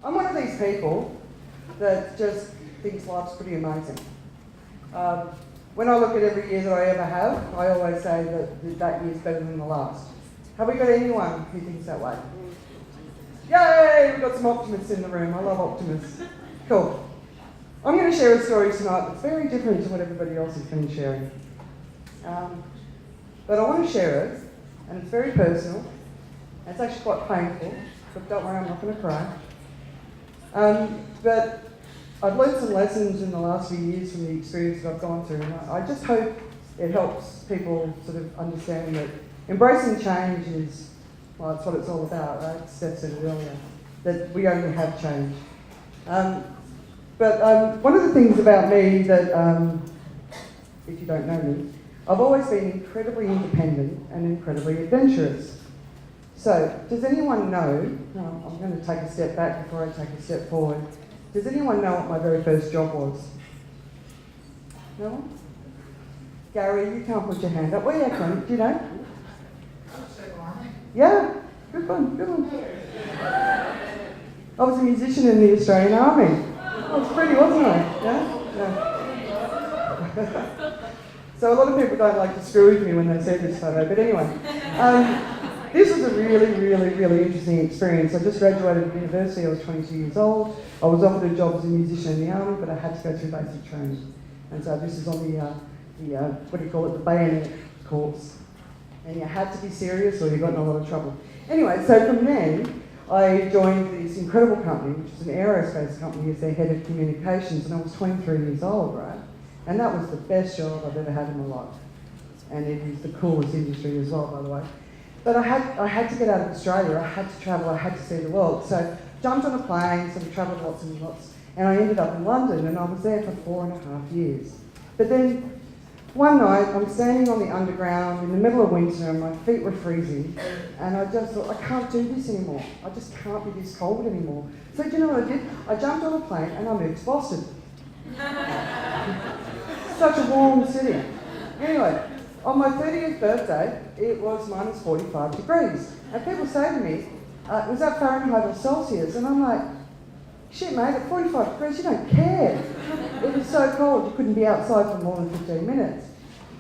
I'm one of these people that just thinks life's pretty amazing. When I look at every year that I ever have, I always say that that year's better than the last. Have we got anyone who thinks that way? Yay! We've got some optimists in the room. I love optimists. Cool. I'm going to share a story tonight that's very different to what everybody else has been sharing. But I want to share it, and it's very personal. It's actually quite painful, but don't worry, I'm not going to cry. But I've learned some lessons in the last few years from the experience that I've gone through, and I just hope it helps people sort of understand that embracing change is, well, that's what it's all about, right? Steph said it earlier, that we only have change. But one of the things about me that, if you don't know me, I've always been incredibly independent and incredibly adventurous. So, does anyone know, I'm going to take a step back before I take a step forward. Does anyone know what my very first job was? No one? Gary, you can't put your hand up. Well, yeah, Clint, do you know? Yeah, good one, good one. I was a musician in the Australian Army. Oh, it was pretty, wasn't I? Yeah? So a lot of people don't like to screw with me when they see this photo, but anyway. This was a really, really, really interesting experience. I just graduated from university, I was 22 years old. I was offered a job as a musician in the army, but I had to go through basic training. And so this is on the what do you call it, the bayonet course. And you had to be serious or you got in a lot of trouble. Anyway, so from then, I joined this incredible company, which is an aerospace company, as their head of communications, and I was 23 years old, right? And that was the best job I've ever had in my life. And it is the coolest industry as well, by the way. But I had to get out of Australia, I had to travel, I had to see the world. So jumped on a plane, sort of travelled lots and lots, and I ended up in London, and I was there for 4.5 years. But then one night, I'm standing on the underground in the middle of winter and my feet were freezing, and I just thought, I can't do this anymore. I just can't be this cold anymore. So do you know what I did? I jumped on a plane and I moved to Boston. Such a warm city. Anyway, on my 30th birthday, it was minus 45 degrees. And people say to me, was that Fahrenheit or Celsius? And I'm like, shit mate, at 45 degrees, you don't care. It was so cold, you couldn't be outside for more than 15 minutes.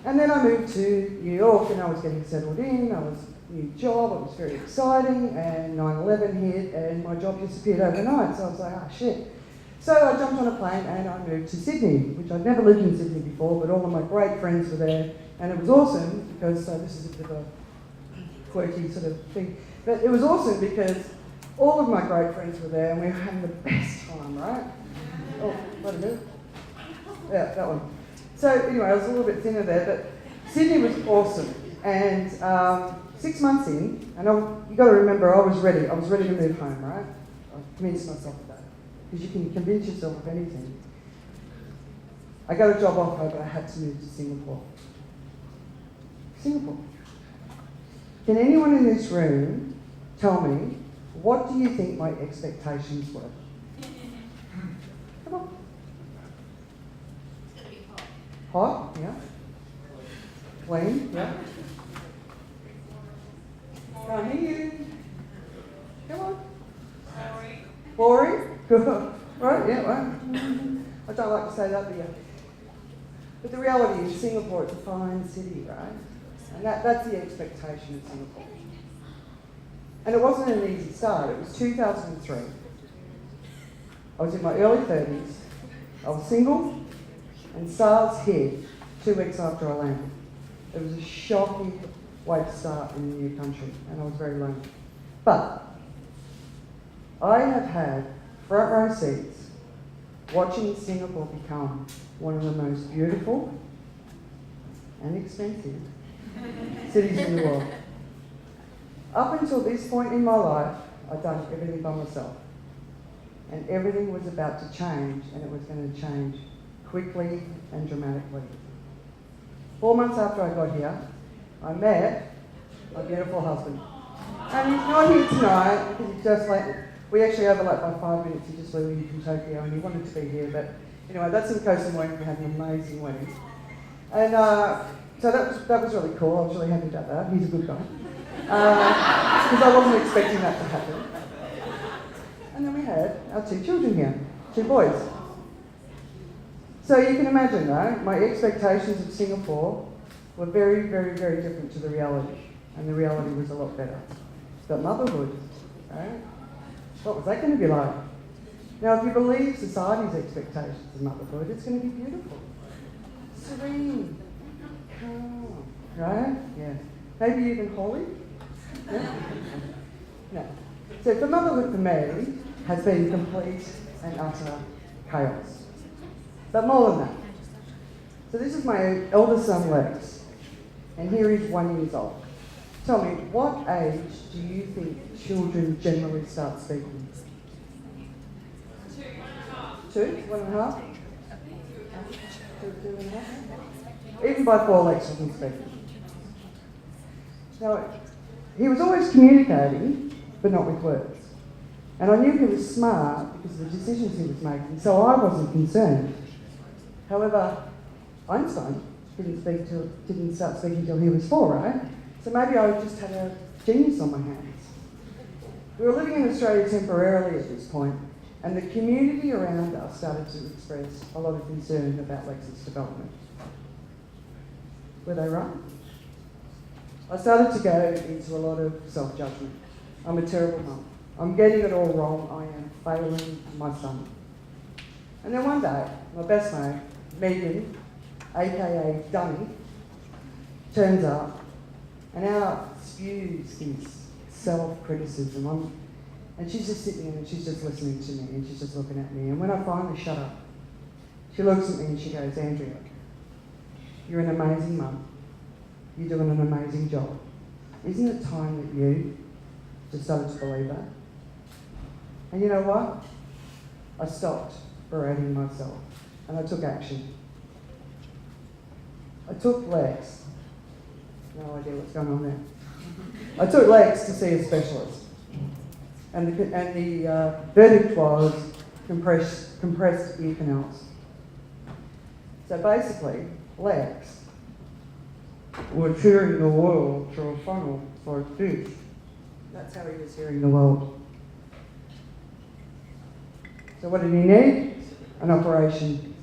And then I moved to New York and I was getting settled in, I was a new job, it was very exciting, and 9/11 hit and my job disappeared overnight, so I was like, oh shit. So I jumped on a plane and I moved to Sydney, which I'd never lived in Sydney before, but all of my great friends were there, and it was awesome because, this is a bit of a quirky sort of thing, but it was awesome because all of my great friends were there and we were having the best time, right? Oh, wait a minute. Yeah, that one. So anyway, I was a little bit thinner there, but Sydney was awesome. And 6 months in, and you got to remember, I was ready to move home, right? I convinced myself of that. Because you can convince yourself of anything. I got a job offer, but I had to move to Singapore. Singapore. Can anyone in this room tell me, what do you think my expectations were? Come on. It's going to be hot. Hot, yeah. Clean, yeah. Can't hear you. Come on. Boring? Good. Right, yeah, right. I don't like to say that, but yeah. But the reality is Singapore, it's a fine city, right? And that's the expectation of Singapore. And it wasn't an easy start. It was 2003. I was in my early 30s. I was single, and SARS hit 2 weeks after I landed. It was a shocking way to start in a new country, and I was very lonely. But I have had front row seats watching Singapore become one of the most beautiful and expensive cities in the world. Up until this point in my life, I'd done everything by myself. And everything was about to change, and it was going to change quickly and dramatically. 4 months after I got here, I met my beautiful husband. And he's not here tonight because he's just like, we actually overlapped by 5 minutes. He just flew in from Tokyo and he wanted to be here. But anyway, that's in Koh Samui. We had an amazing wedding. And so that was really cool. I was really happy about that. He's a good guy. Because I wasn't expecting that to happen. And then we had our 2 children here, 2 boys. So you can imagine, right, my expectations of Singapore were very, very, very different to the reality. And the reality was a lot better. But motherhood, right? What was that going to be like? Now, if you believe society's expectations of motherhood, it's going to be beautiful. Serene. Calm. Right? Yeah. Maybe even holy? Yeah? No. So for motherhood for me has been complete and utter chaos. But more than that. So this is my eldest son, Lex. And here he's 1 year old. Tell me, what age do you think children generally start speaking? 2, 1.5? 2, 2.5? Even by 4, Lex wasn't speaking. Now, he was always communicating, but not with words. And I knew he was smart because of the decisions he was making, so I wasn't concerned. However, Einstein didn't start speaking till he was 4, right? So maybe I just had a genius on my hands. We were living in Australia temporarily at this point, and the community around us started to express a lot of concern about Lex's development. Were they right? I started to go into a lot of self-judgment. I'm a terrible mum. I'm getting it all wrong. I am failing my son. And then one day, my best mate, Megan, aka Dunny, turns up and out spews this self-criticism. And she's just sitting there and she's just listening to me and she's just looking at me. And when I finally shut up, she looks at me and she goes, Andrea, you're an amazing mum. You're doing an amazing job. Isn't it time that you just started to believe that? And you know what? I stopped berating myself and I took action. I took Lex. No idea what's going on there. I took Lex to see a specialist. And the verdict was compressed ear canals. So basically, Lex was hearing the world through a funnel like this. That's how he was hearing the world. So what did he need? An operation.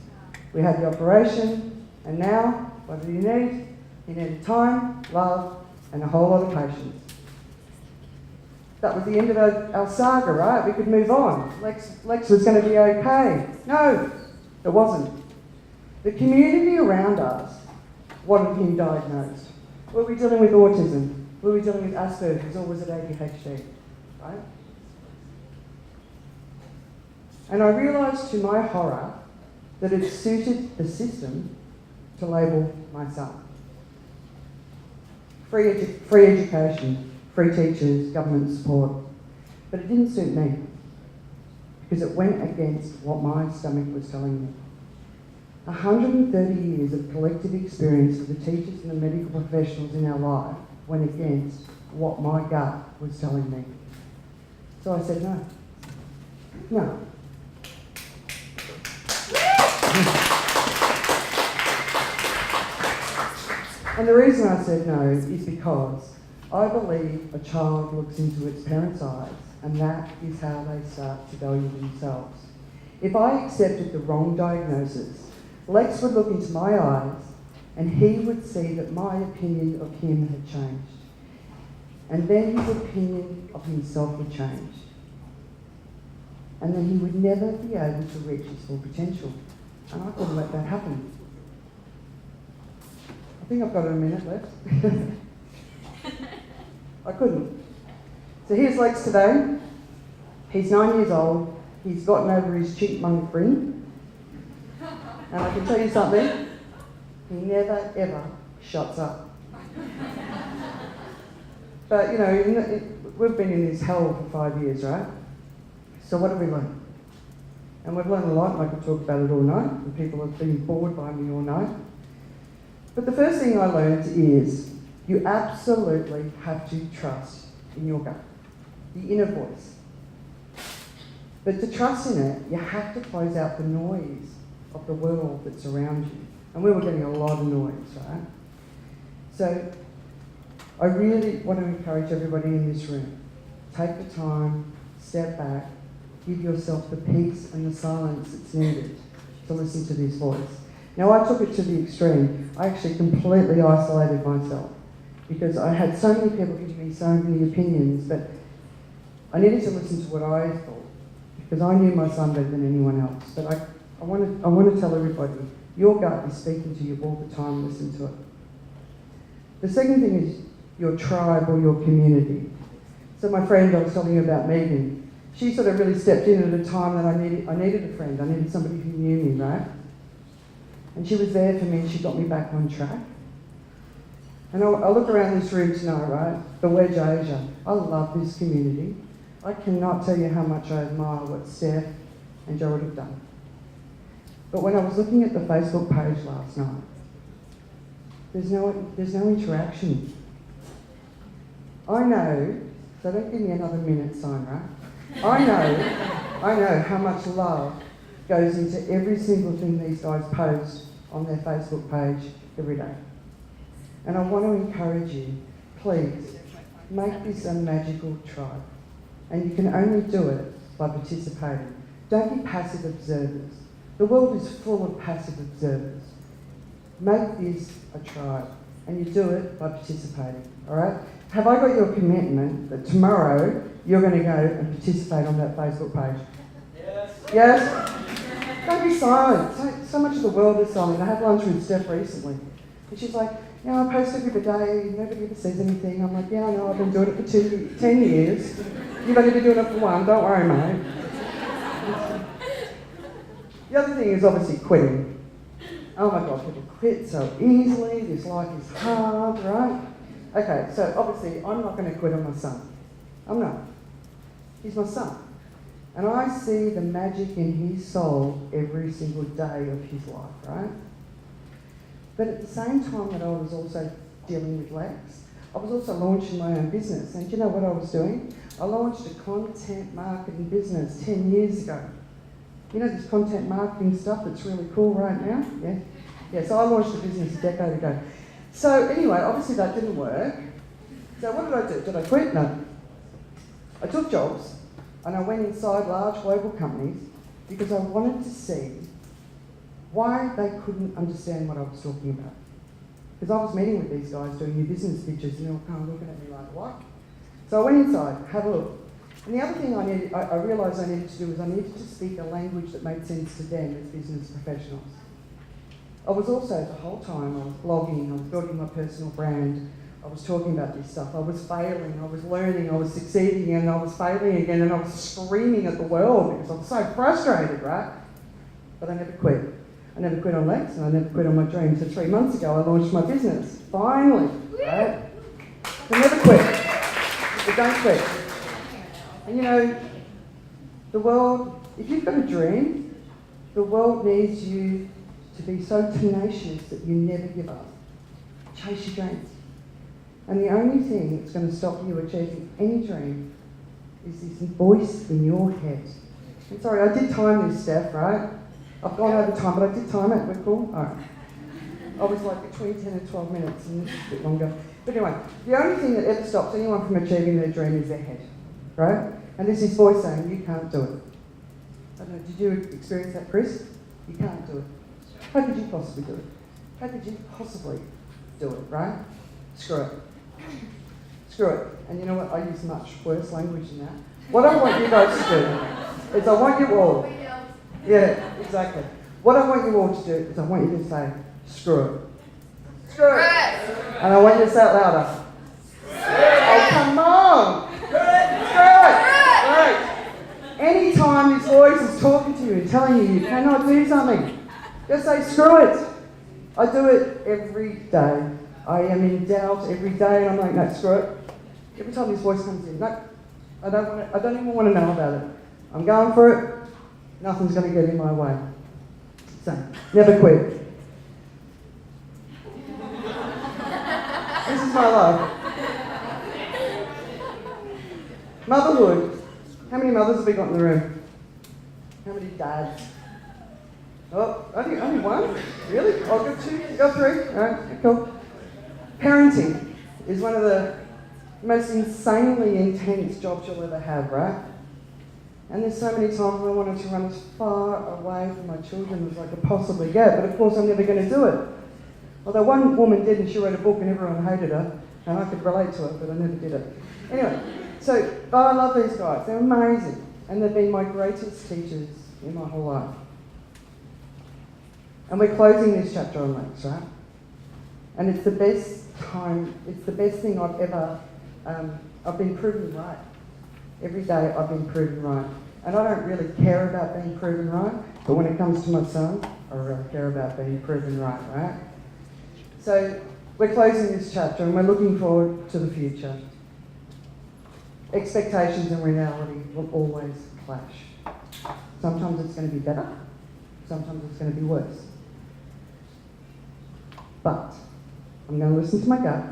We had the operation, and now, what did he need? He needed time, love, and a whole lot of patience. That was the end of our saga, right? We could move on. Lex was going to be okay. No, it wasn't. The community around us wanted him diagnosed. Were we dealing with autism? Were we dealing with Asperger's, or was it ADHD? Right? And I realised to my horror that it suited the system to label my son. Free education, free teachers, government support. But it didn't suit me because it went against what my stomach was telling me. 130 years of collective experience with the teachers and the medical professionals in our life went against what my gut was telling me. So I said no. No. And the reason I said no is because I believe a child looks into its parents' eyes, and that is how they start to value themselves. If I accepted the wrong diagnosis, Lex would look into my eyes and he would see that my opinion of him had changed. And then his opinion of himself would change. And then he would never be able to reach his full potential. And I couldn't let that happen. I think I've got a minute left. I couldn't. So here's Lex today. He's 9 years old. He's gotten over his chipmunk grin. And I can tell you something, he never ever shuts up. But you know, we've been in this hell for 5 years, right? So what have we learned? And we've learned a lot, and I could talk about it all night, and people have been bored by me all night. But the first thing I learned is you absolutely have to trust in your gut, the inner voice. But to trust in it, you have to close out the noise of the world that's around you. And we were getting a lot of noise, right? So I really want to encourage everybody in this room, take the time, step back, give yourself the peace and the silence that's needed to listen to this voice. Now, I took it to the extreme. I actually completely isolated myself because I had so many people giving me so many opinions, but I needed to listen to what I thought because I knew my son better than anyone else. But I want to tell everybody, your gut is speaking to you all the time, listen to it. The second thing is your tribe or your community. So my friend I was telling you about, Megan, she sort of really stepped in at a time that I needed a friend. I needed somebody who knew me, right? And she was there for me and she got me back on track. And I look around this room tonight, right? The Wedge Asia. I love this community. I cannot tell you how much I admire what Steph and Gerald have done. But when I was looking at the Facebook page last night, there's no interaction. I know, so don't give me another minute sign, right? I know how much love goes into every single thing these guys post on their Facebook page every day. And I want to encourage you, please, make this a magical tribe. And you can only do it by participating. Don't be passive observers. The world is full of passive observers. Make this a tribe, and you do it by participating, all right? Have I got your commitment that tomorrow you're going to go and participate on that Facebook page? Yes. Yes? Don't be silent. So much of the world is silent. I had lunch with Steph recently, and she's like, you know, I post every day, nobody ever says anything. I'm like, yeah, I know, I've been doing it for 10 years. You've only been doing it for one, don't worry, mate. The other thing is obviously quitting. Oh my God, people quit so easily, this life is hard, right? Okay, so obviously I'm not going to quit on my son. I'm not. He's my son. And I see the magic in his soul every single day of his life, right? But at the same time that I was also dealing with Lex, I was also launching my own business. And do you know what I was doing? I launched a content marketing business 10 years ago. You know this content marketing stuff that's really cool right now? Yeah? Yeah, so I launched a business a decade ago. So anyway, obviously that didn't work. So what did I do? Did I quit? No. I took jobs and I went inside large global companies because I wanted to see why they couldn't understand what I was talking about. Because I was meeting with these guys doing new business pitches and they were kind of looking at me like, what? So I went inside, had a look. And the other thing I realised I needed to do was I needed to speak a language that made sense to them as business professionals. I was also, the whole time, I was blogging, I was building my personal brand, I was talking about this stuff, I was failing, I was learning, I was succeeding, and I was failing again, and I was screaming at the world because I was so frustrated, right? But I never quit. I never quit on Lex, and I never quit on my dream. So 3 months ago, I launched my business, finally, right? So never quit. But don't quit. And you know, the world, if you've got a dream, the world needs you to be so tenacious that you never give up. Chase your dreams. And the only thing that's going to stop you achieving any dream is this voice in your head. I'm sorry, I did time this, Steph, right? I've gone over time, but I did time it. We're cool? All right. I was like between 10 and 12 minutes, and this is a bit longer. But anyway, the only thing that ever stops anyone from achieving their dream is their head, right? And there's this voice saying, you can't do it. I don't know, did you experience that, Chris? You can't do it. How could you possibly do it? How could you possibly do it, right? Screw it. Screw it. And you know what? I use much worse language than that. What I want you guys to do is I want you all... Yeah, exactly. What I want you all to do is I want you to say, screw it. Screw it. And I want you to say it louder. Oh, come on. Screw it. Right. Anytime this voice is talking to you and telling you you cannot do something, just say, screw it. I do it every day. I am in doubt every day and I'm like, no, screw it. Every time this voice comes in, no, I don't even want to know about it. I'm going for it. Nothing's going to get in my way. So, never quit. This is my life. Motherhood. How many mothers have we got in the room? How many dads? Oh, only one? Really? I'll go 2, you got 3? All right, cool. Parenting is one of the most insanely intense jobs you'll ever have, right? And there's so many times I wanted to run as far away from my children as I could possibly get, but of course I'm never going to do it. Although one woman did, and she wrote a book and everyone hated her, and I could relate to it, but I never did it. Anyway, so I love these guys. They're amazing, and they've been my greatest teachers in my whole life. And we're closing this chapter on lakes, right? And it's the best time, it's the best thing I've ever, I've been proven right. Every day I've been proven right. And I don't really care about being proven right, but when it comes to my son, I really care about being proven right, right? So we're closing this chapter and we're looking forward to the future. Expectations and reality will always clash. Sometimes it's going to be better, sometimes it's going to be worse. But I'm going to listen to my gut.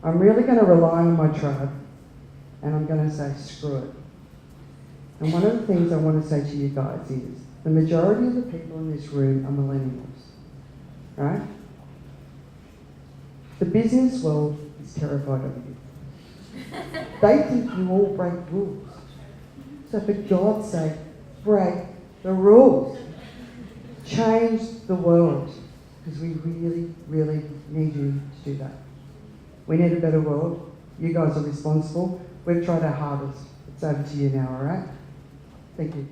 I'm really going to rely on my tribe, and I'm going to say, screw it. And one of the things I want to say to you guys is, the majority of the people in this room are millennials, right? The business world is terrified of you. They think you all break rules. So for God's sake, break the rules. Change the world. Because we really, really need you to do that. We need a better world. You guys are responsible. We've tried our hardest. It's over to you now, all right? Thank you.